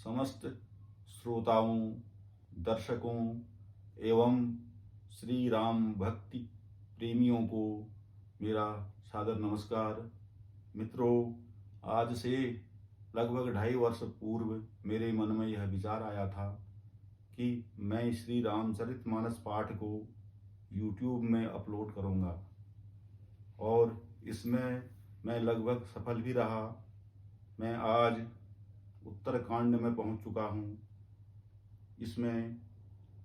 समस्त श्रोताओं, दर्शकों एवं श्री राम भक्ति प्रेमियों को मेरा सादर नमस्कार। मित्रों, आज से लगभग 2.5 वर्ष पूर्व मेरे मन में यह विचार आया था कि मैं श्री रामचरितमानस पाठ को YouTube में अपलोड करूँगा और इसमें मैं लगभग सफल भी रहा। मैं आज उत्तरकांड में पहुंच चुका हूं। इसमें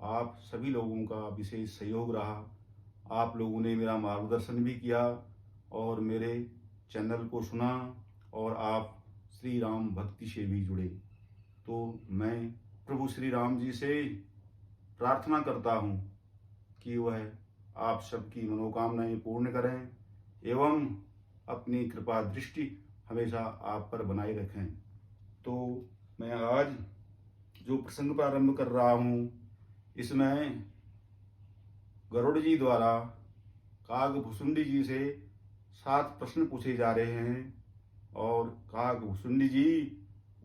आप सभी लोगों का विशेष सहयोग रहा। आप लोगों ने मेरा मार्गदर्शन भी किया और मेरे चैनल को सुना और आप श्री राम भक्ति से भी जुड़े। तो मैं प्रभु श्री राम जी से प्रार्थना करता हूं कि वह आप सबकी मनोकामनाएं पूर्ण करें एवं अपनी कृपा दृष्टि हमेशा आप पर बनाए रखें। तो मैं आज जो प्रसंग प्रारंभ कर रहा हूँ, इसमें गरुड़ जी द्वारा कागभुसुंडी जी से 7 प्रश्न पूछे जा रहे हैं और कागभुसुंडी जी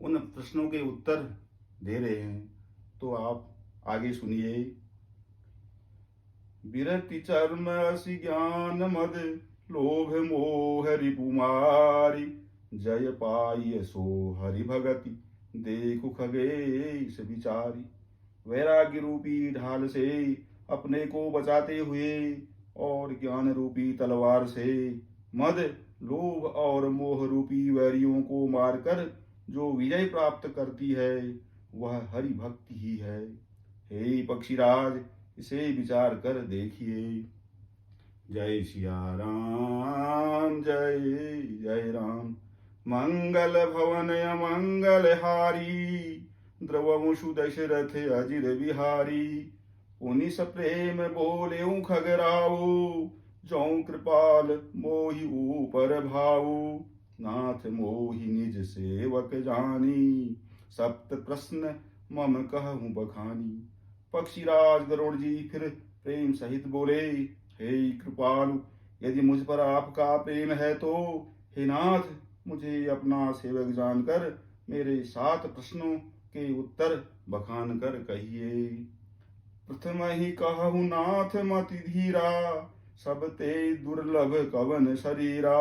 उन प्रश्नों के उत्तर दे रहे हैं। तो आप आगे सुनिए। विरति चर्म असी ज्ञान मद लोभ मोह रिपुमारी जय पाई सो हरि भगति देखु खगेश विचारी। वैराग्य रूपी ढाल से अपने को बचाते हुए और ज्ञान रूपी तलवार से मद लोभ और मोह रूपी वैरियों को मारकर जो विजय प्राप्त करती है वह हरि भक्ति ही है। हे पक्षीराज, इसे विचार कर देखिए। जय सिया राम, जय जय राम। मंगल भवन अमंगल हारी द्रवमुषु दशरथ अजिर बिहारी। पुनिस प्रेम बोले खगराओ जौ कृपाल मोहि ऊपर भाऊ। नाथ मोहि निज सेवक जानी सप्त प्रश्न मम कहूँ बखानी। पक्षीराज गरुड़ जी फिर प्रेम सहित बोले, हे कृपालु, यदि मुझ पर आपका प्रेम है तो हे नाथ मुझे अपना सेवक जानकर मेरे 7 प्रश्नों के उत्तर बखान कर कहिए। प्रथम ही कहूँ नाथ मति धीरा सब ते दुर्लभ कवन शरीरा।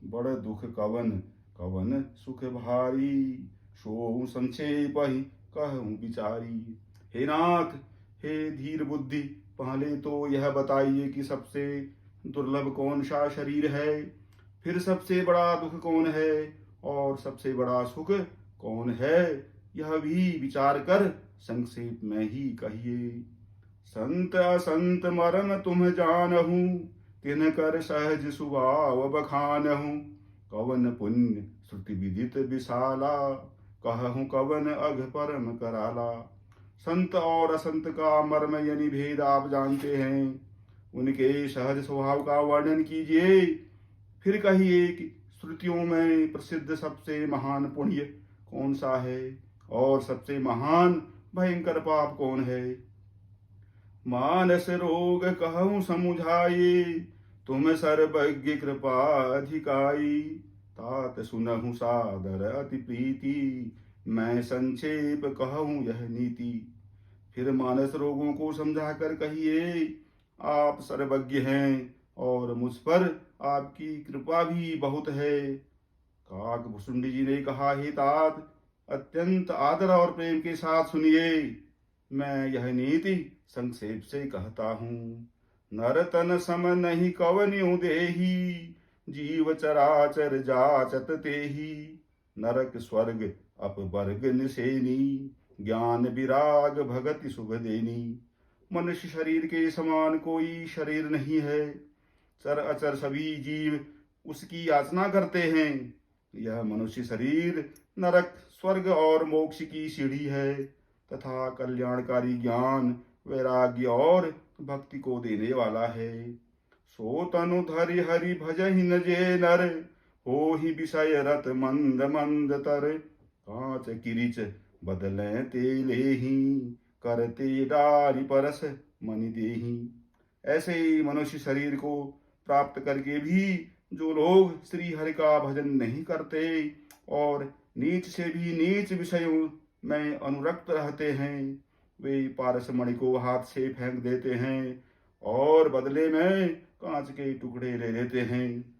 बड़ दुख कवन कवन सुख भारी सो संक्षेप ही कहूँ विचारी। हे नाथ, हे धीर बुद्धि, पहले तो यह बताइए कि सबसे दुर्लभ कौन सा शरीर है, फिर सबसे बड़ा दुख कौन है और सबसे बड़ा सुख कौन है, यह भी विचार कर संक्षेप में ही कहिए। संत असंत मरन तुम जानहु तिन कर सहज सुभाव बखानहु। कवन पुण्य श्रुति विदित विशाला कहूँ कवन अघ परम कराला। संत और असंत का मर्म यानी भेद आप जानते हैं, उनके सहज स्वभाव का वर्णन कीजिए। फिर कहिए कि श्रुतियों में प्रसिद्ध सबसे महान पुण्य कौन सा है और सबसे महान भयंकर पाप कौन है। मानस रोग कहूँ समुझाए तुम सर्वज्ञ कृपा अधिकाई। तात सुनहु सादर अति प्रीति मैं संक्षेप कहूँ यह नीति। फिर मानस रोगों को समझा कर कहिए, आप सर्वज्ञ हैं और मुझ पर आपकी कृपा भी बहुत है। काकभुसुंडी जी ने कहा, हे तात, अत्यंत आदर और प्रेम के साथ सुनिए। मैं यह नीति संक्षेप से कहता हूँ। नर तन सम नहीं कवन्यु देही जीव चराचर जाचत तेही। नरक स्वर्ग अपवर्ग निसेनी ज्ञान विराग भगति शुभ देनी। मनुष्य शरीर के समान कोई शरीर नहीं है। चर अचर सभी जीव उसकी याचना करते हैं। यह मनुष्य शरीर नरक स्वर्ग और मोक्ष की सीढ़ी है तथा कल्याणकारी ज्ञान वैराग्य और भक्ति को देने वाला है। सो तनु धरि हरि भजहि न जे नर हो ही विषय रत मंद मंद तर। कांच किरिच बदले तेले ही करते डारी परस मनि देही। ऐसे ही मनुष्य शरीर को प्राप्त करके भी जो लोग श्री हरि का भजन नहीं करते और नीच से भी नीच विषयों में अनुरक्त रहते हैं। वे पारसमणि को हाथ से फेंक देते हैं और बदले में कांच के टुकड़े ले लेते हैं।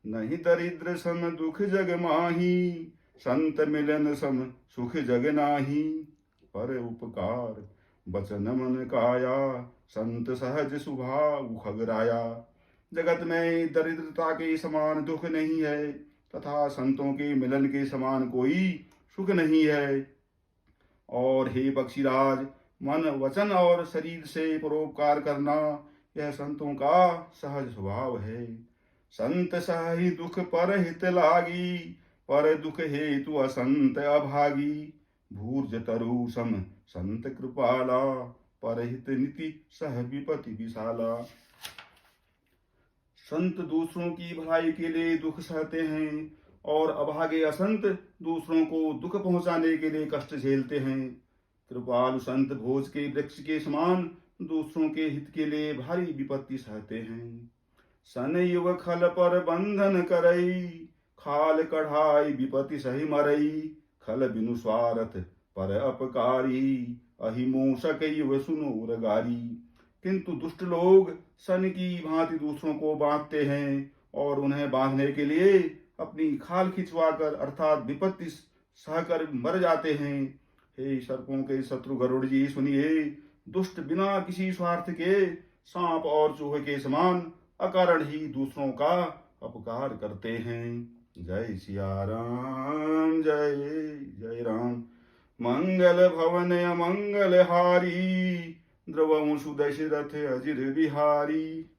नहीं दरिद्र सम दुख जग माही, संत मिलन सम सुख जग नाही। पर उपकार बचन मन काया, संत सहज स्वभाव खगराया। जगत में दरिद्रता के समान दुख नहीं है तथा संतों के मिलन के समान कोई सुख नहीं है। और हे पक्षीराज, मन वचन और शरीर से परोपकार करना यह संतों का सहज स्वभाव है। संत सही दुख पर हित लागी, पर दुख हेतु असंत अभागी। भूर्ज तरु सम संत कृपाला, पर हित नीति सह विपति विशाला। संत दूसरों की भलाई के लिए दुख सहते हैं और अभागे असंत दूसरों को दुख पहुंचाने के लिए कष्ट झेलते हैं। कृपालु संत भोज के वृक्ष के समान दूसरों के हित के लिए भारी विपत्ति सहते हैं। सन युग खल पर बंधन करई, खाल कढ़ाई विपत्ति सही मरई। खल बिनु स्वार्थ पर अपकारी, अहि मूषक युव सुनो रगारी। किंतु दुष्ट लोग सन की भांति दूसरों को बांधते हैं और उन्हें बांधने के लिए अपनी खाल खिंचवाकर अर्थात विपत्ति सहकर मर जाते हैं। हे सर्पों के शत्रु गरुड़ जी, सुनिए, दुष्ट बिना किसी स्वार्थ के सांप और चूहे के समान अकारण ही दूसरों का अपकार करते हैं। जय सिया राम, जय जय राम। मंगल भवन अमंगल हारी, द्रवंशु दशरथ अजिर बिहारी।